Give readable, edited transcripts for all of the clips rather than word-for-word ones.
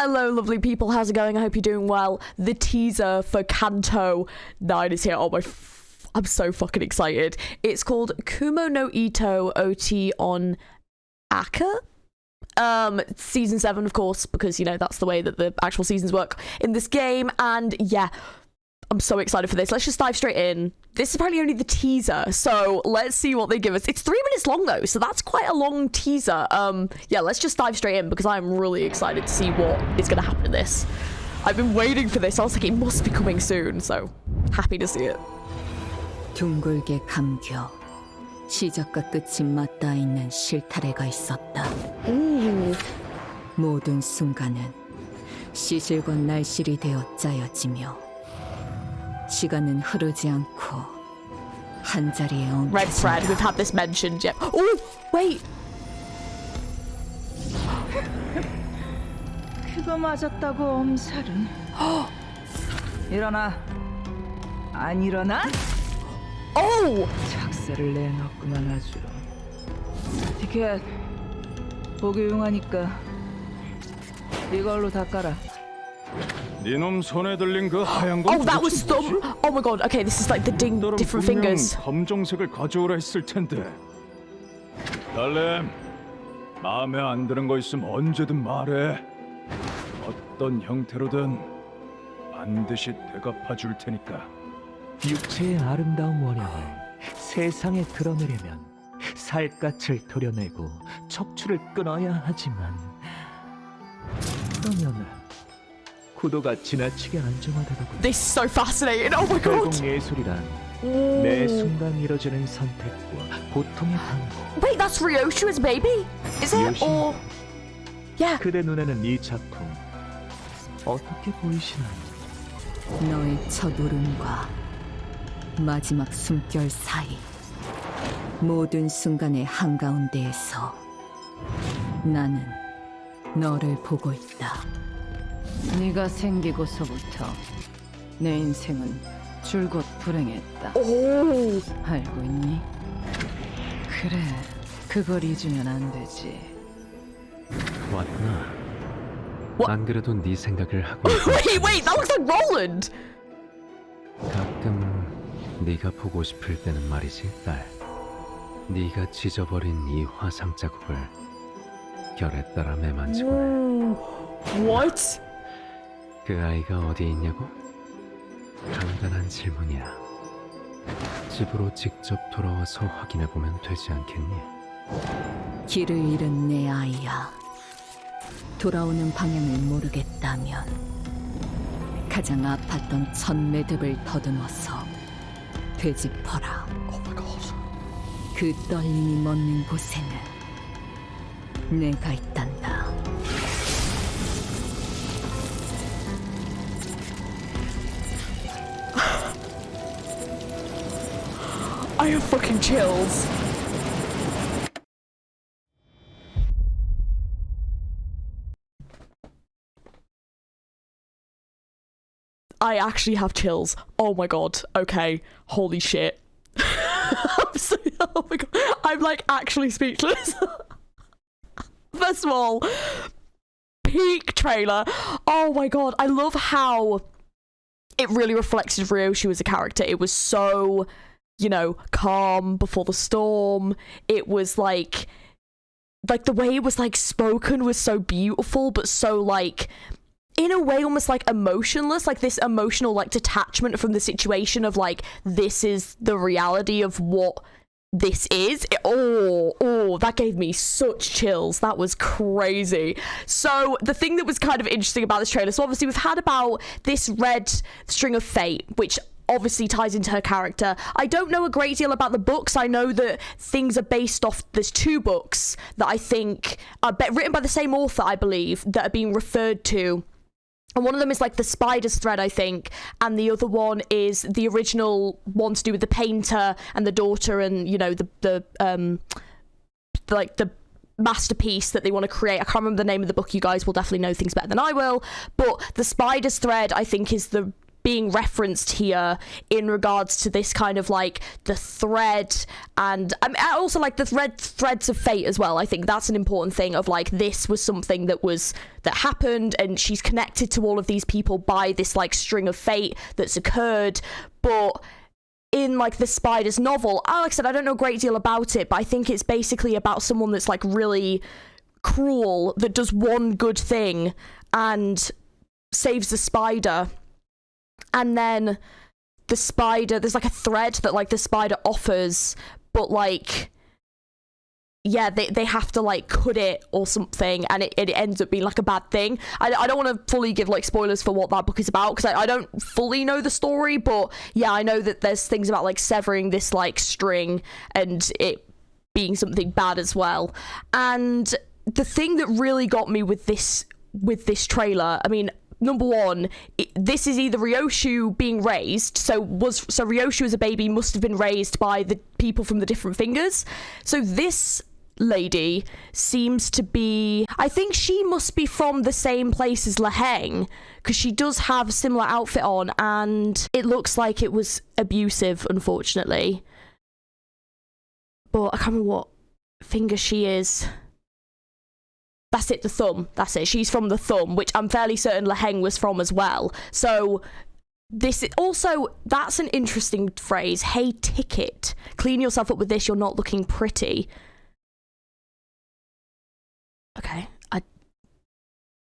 Hello, lovely people. How's it going? I hope you're doing well. The teaser for CANTO 9 is here. Oh my... I'm so fucking excited. It's called Kumo no Ito OT on akA. Season 7, of course, because, you know, that's the way that the actual seasons work in this game. And yeah, I'm so excited for this. Let's just dive straight in. This is apparently only the teaser, so let's see what they give us. It's 3 minutes long though, so that's quite a long teaser. Yeah, let's just dive straight in because I'm really excited to see what is going to happen in this. I've been waiting for this. I was like, it must be coming soon, so happy to see it. 둥글게 감겨 시작과 끝이 맞닿아 있는 실타래가 있었다. 모든 순간은 시실과 날실이 되어 짜여지며 시간은 흐르지 않고 한 자리에 Red thread. We've had this mentioned yet. Oh, wait. 그거 맞았다고 엄살은. 일어나. 안 일어나? Oh! 작사를 내놨구만 아주. 티켓 보기 용하니까 이걸로 닦아라. 네놈 손에 들린 그 하얀 건 Oh, that was thumb. Oh my god. Okay, this is like the different fingers. 검정색을 가져오라 했을 텐데. 달렘, 마음에 안 드는 거 있으면 언제든 말해. 어떤 형태로든 반드시 되갚아 줄 테니까. 육체의 아름다운 원형을 세상에 드러내려면 살갗을 도려내고 척추를 끊어야 하지만 그러면 구도가 지나치게 안정화되더군. This is so fascinating. Oh my 결국 god. 예술이란 매 순간 이뤄지는 선택과 고통의 반복. Wait, that's Ryoshua's baby? Is it? Yoshi. Or... Yeah. 그대 눈에는 이 작품 어떻게 보이시나요? 너의 첫 울음과 마지막 숨결 사이 모든 순간의 한가운데에서 나는 너를 보고 있다. 네가 생기고서부터 내 인생은 줄곧 불행했다. Oh. 알고 있니? 그래, 그걸 잊으면 안 되지. 왔구나. What? 안 그래도 네 생각을 하고 Wait, that looks like Roland. 가끔 네가 보고 싶을 때는 말이지, 딸. 네가 찢어버린 이 화상 자국을 결에 따라 매만지고 What? 그 아이가 어디 있냐고? 간단한 질문이야. 집으로 직접 돌아와서 확인해보면 되지 않겠니? 길을 잃은 내 아이야. 돌아오는 방향을 모르겠다면 가장 아팠던 첫 매듭을 더듬어서 되짚어라. Oh my god. 그 떨림이 멎는 곳에는 내가 있단다. I have fucking chills. I actually have chills. Oh my god. Okay. Holy shit. Oh my god. I'm like actually speechless. First of all, peak trailer. Oh my god. I love how it really reflected Ryoshu as a character. It was so, you know, calm before the storm. It was like the way it was like spoken was so beautiful, but so like in a way almost like emotionless, like this emotional like detachment from the situation of like this is the reality of what this is. That gave me such chills. That was crazy. So the thing that was kind of interesting about this trailer, so obviously we've had about this red string of fate, which obviously ties into her character. I don't know a great deal about the books. I know that things are based off, there's 2 books that I think are written by the same author, I believe, that are being referred to. And one of them is like the spider's thread, I think, and the other one is the original one to do with the painter and the daughter, and you know the masterpiece that they want to create. I can't remember the name of the book. You guys will definitely know things better than I will. But the spider's thread, I think, is the being referenced here in regards to this kind of like the thread, and I mean, also like the threads of fate as well. I think that's an important thing of like, this was something that happened, and she's connected to all of these people by this like string of fate that's occurred. But in like the Spider's novel, like I said, I don't know a great deal about it, but I think it's basically about someone that's like really cruel, that does one good thing and saves the spider, and then the spider, there's like a thread that like the spider offers, but like, yeah, they have to like cut it or something, and it ends up being like a bad thing. I don't want to fully give like spoilers for what that book is about, because I don't fully know the story, but yeah, I know that there's things about like severing this like string and it being something bad as well. And the thing that really got me with this trailer, I mean, number one, this is either Ryoshu being raised, so Ryoshu as a baby must have been raised by the people from the different fingers. So this lady seems to be, I think she must be from the same place as Laheng, because she does have a similar outfit on, and it looks like it was abusive, unfortunately. But I can't remember what finger she is. That's it, the thumb. That's it. She's from the thumb, which I'm fairly certain Laheng was from as well. So this also, that's an interesting phrase. Hey, ticket. Clean yourself up with this. You're not looking pretty. Okay.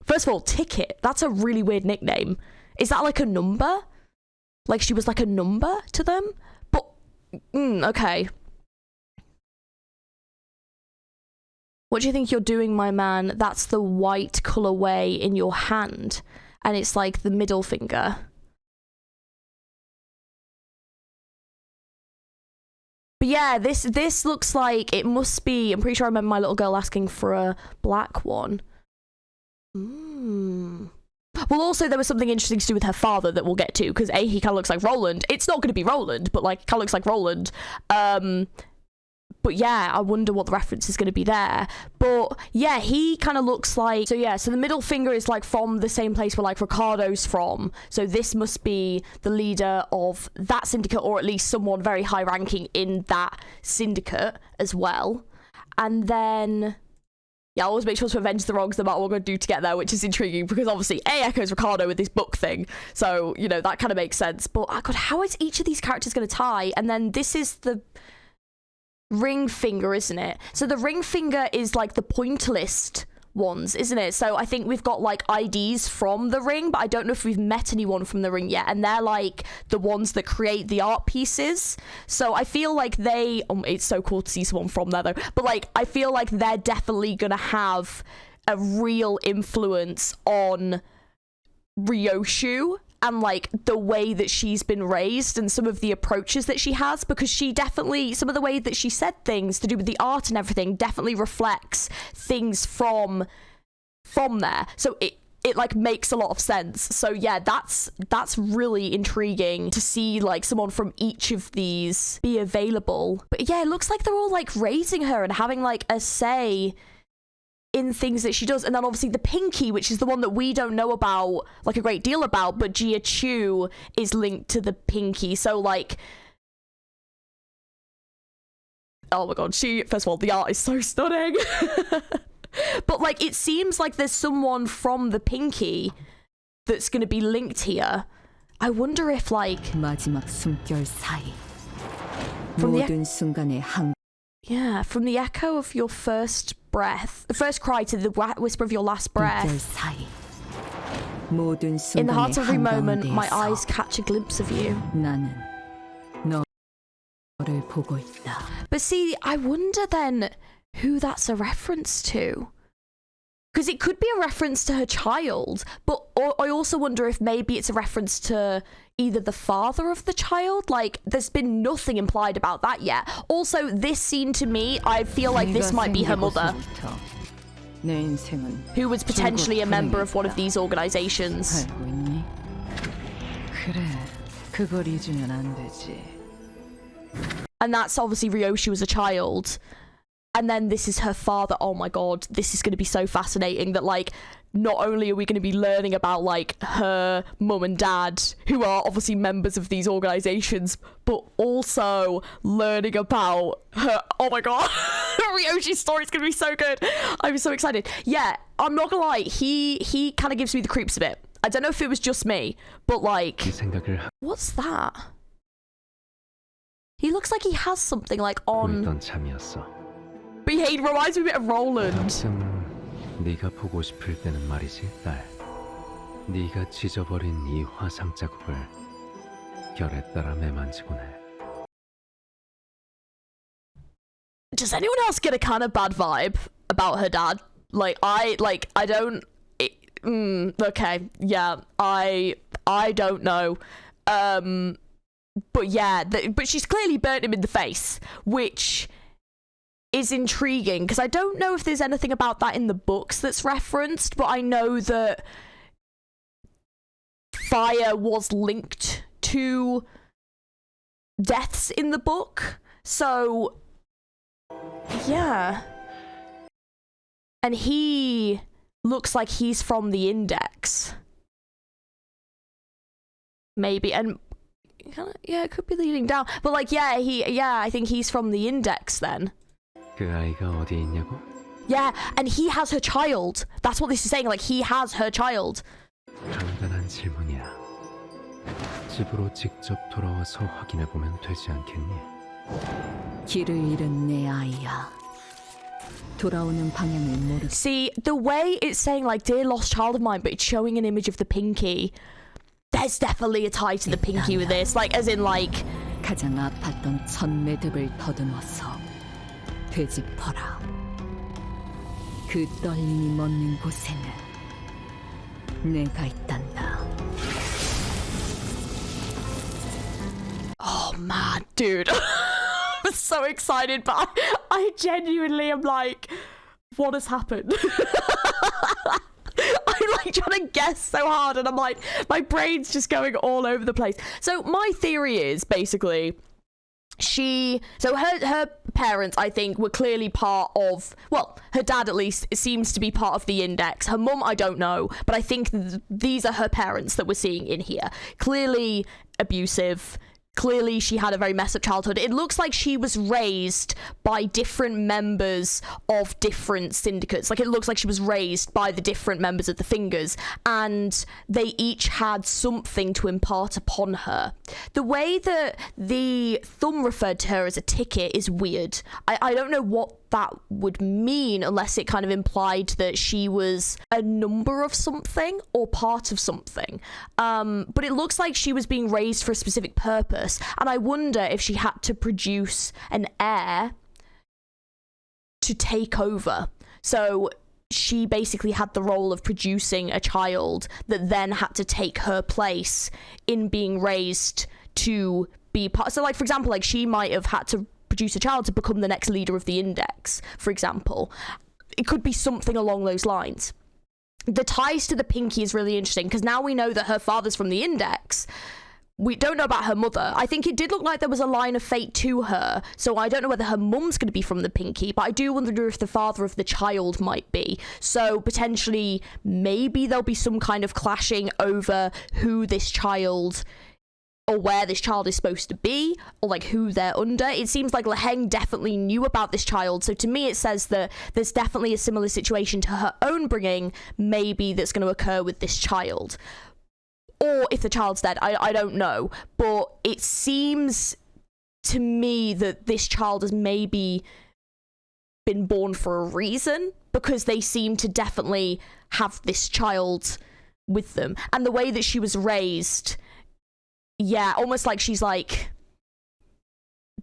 First of all, ticket. That's a really weird nickname. Is that like a number? Like she was like a number to them? But, okay. What do you think you're doing, my man? That's the white colorway in your hand. And it's like the middle finger. But yeah, this looks like it must be, I'm pretty sure I remember my little girl asking for a black one. Well, also there was something interesting to do with her father that we'll get to, because he kind of looks like Roland. It's not going to be Roland, but like kind of looks like Roland. But yeah, I wonder what the reference is going to be there. But yeah, he kind of looks like, so yeah, so the middle finger is like from the same place where like Ricardo's from. So this must be the leader of that syndicate, or at least someone very high ranking in that syndicate as well. And then, yeah, I always make sure to avenge the wrongs no matter what we're going to do to get there, which is intriguing because obviously A echoes Ricardo with this book thing. So, you know, that kind of makes sense. But, oh God, how is each of these characters going to tie? And then this is the ring finger, isn't it? So the ring finger is like the pointillist ones, isn't it? So I think we've got like IDs from the ring, but I don't know if we've met anyone from the ring yet, and they're like the ones that create the art pieces. So I feel like they, it's so cool to see someone from there though, but like I feel like they're definitely gonna have a real influence on Ryoshu and like the way that she's been raised and some of the approaches that she has, because she definitely, some of the way that she said things to do with the art and everything definitely reflects things from there. So it like makes a lot of sense. So yeah, that's really intriguing to see like someone from each of these be available. But yeah, it looks like they're all like raising her and having like a say in things that she does. And then obviously the pinky, which is the one that we don't know about like a great deal about, but Jia Chu is linked to the pinky. So like, oh my God, first of all, the art is so stunning. But like, it seems like there's someone from the pinky that's going to be linked here. I wonder if like 마지막 숨결 사이 from 모든 순간의 한 yeah, from the echo of your first breath, the first cry to the whisper of your last breath. 사이 모든 In the heart 순간의 of every moment, my 한가운데에서 eyes catch a glimpse of you. 나는 너를 보고 있다. But see, I wonder then who that's a reference to. Because it could be a reference to her child, but I also wonder if maybe it's a reference to either the father of the child. Like, there's been nothing implied about that yet. Also, this scene to me, I feel like this might be her mother, who was potentially a member of one of these organizations. 알고 있니? 그래, 그걸 잊으면 안 되지. And that's obviously Ryoshu as a child. and then this is her father. Oh my god, this is going to be so fascinating that like not only are we going to be learning about like her mum and dad, who are obviously members of these organizations, but also learning about her. Oh my god, Ryoshi's story is going to be so good. I'm so excited. Yeah, I'm not gonna lie, he kind of gives me the creeps a bit. I don't know if it was just me, but like, 이 생각을 what's that? He looks like he has something like 하고 on. 있던 참이었어. But he reminds me a bit of Roland. 가끔 네가 보고 싶을 때는 말이지, 딸. 네가 찢어버린 이 화상 자국을 결에 따라 매만지곤 해. Does anyone else get a kind of bad vibe about her dad? I don't. Okay, yeah, I don't know. But yeah, but she's clearly burnt him in the face, which is intriguing because I don't know if there's anything about that in the books that's referenced, but I know that fire was linked to deaths in the book. So yeah, and he looks like he's from the Index, maybe, and yeah, it could be leading down, but like I think he's from the Index then. 그 아이가 어디에 있냐고? Yeah, and he has her child. That's what this is saying, like he has her child. 간단한 질문이야. 집으로 직접 돌아와서 확인해 보면 되지 않겠니? 길을 잃은 내 아이야. 돌아오는 방향을 모르. See, the way it's saying like dear lost child of mine, but it's showing an image of the pinky. There's definitely a tie to the pinky with this, like as in like 가장 아팠던 첫 매듭을 더듬어서 되짚어라. 그 떨림이 멎는 곳에는 내가 있단다. oh man, dude. I'm so excited, but I genuinely am like, what has happened? I'm like trying to guess so hard, and I'm like, my brain's just going all over the place. So my theory is basically her parents, I think, were clearly part of, well, her dad at least seems to be part of the Index. Her mum, I don't know, but I think these are her parents that we're seeing in here. Clearly abusive. Clearly she had a very messed up childhood. It looks like she was raised by different members of different syndicates. Like it looks like she was raised by the different members of the Fingers, and they each had something to impart upon her. The way that the thumb referred to her as a ticket is weird. I don't know what that would mean unless it kind of implied that she was a number of something or part of something. But it looks like she was being raised for a specific purpose, and I wonder if she had to produce an heir to take over. So she basically had the role of producing a child that then had to take her place in being raised to be part. So like, for example, like she might have had to produce a child to become the next leader of the Index, for example. It could be something along those lines. The ties to the pinky is really interesting because now we know that her father's from the Index. We don't know about her mother. I think it did look like there was a line of fate to her, so I don't know whether her mum's going to be from the pinky, but I do wonder if the father of the child might be. So potentially, maybe there'll be some kind of clashing over who this child, or where this child is supposed to be, or like who they're under. It seems like Laheng definitely knew about this child, so to me it says that there's definitely a similar situation to her own bringing, maybe that's going to occur with this child. Or if the child's dead, I don't know. But it seems to me that this child has maybe been born for a reason, because they seem to definitely have this child with them. And the way that she was raised, yeah, almost like she's like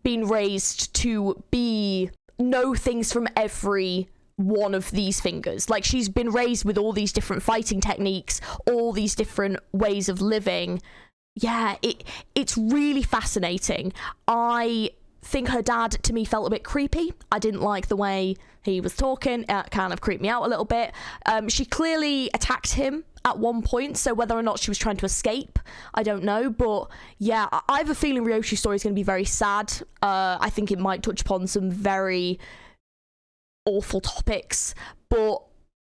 been raised to know things from every one of these Fingers. Like she's been raised with all these different fighting techniques, all these different ways of living. Yeah, it's really fascinating. I think her dad to me felt a bit creepy. I didn't like the way he was talking. It kind of creeped me out a little bit. She clearly attacked him at one point, so whether or not she was trying to escape, I don't know. But yeah, I have a feeling Ryoshi's story is going to be very sad. I think it might touch upon some very awful topics, but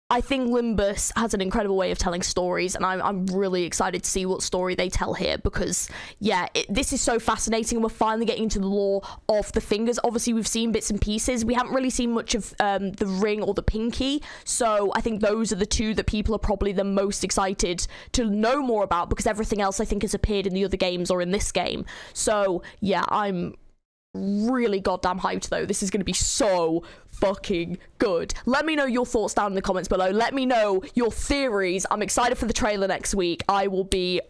I think Limbus has an incredible way of telling stories, and I'm really excited to see what story they tell here, because yeah, this is so fascinating, and we're finally getting into the lore of the fingers. Obviously we've seen bits and pieces, we haven't really seen much of the ring or the pinky, so I think those are the two that people are probably the most excited to know more about, because everything else I think has appeared in the other games or in this game. So yeah, I'm really goddamn hyped though. This is going to be so fucking good. Let me know your thoughts down in the comments below. Let me know your theories. I'm excited for the trailer next week. I will be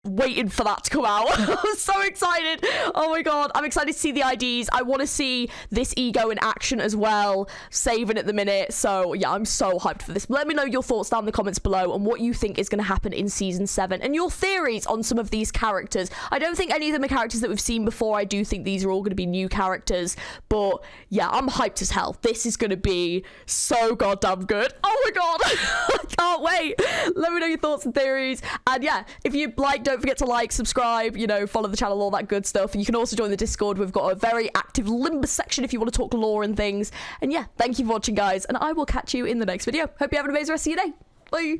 waiting for that to come out. I'm so excited. Oh my god, I'm excited to see the IDs. I want to see this ego in action as well, saving at the minute. So yeah, I'm so hyped for this. Let me know your thoughts down in the comments below and what you think is going to happen in season 7 and your theories on some of these characters. I don't think any of them are characters that we've seen before. I do think these are all going to be new characters, but yeah, I'm hyped as hell. This is going to be so goddamn good. Oh my god, I can't wait. Let me know your thoughts and theories, and yeah, if you like, don't forget to like, subscribe, you know, follow the channel, all that good stuff. And you can also join the Discord. We've got a very active Limbus section if you want to talk lore and things. And yeah, thank you for watching, guys, and I will catch you in the next video. Hope you have an amazing rest of your day. Bye.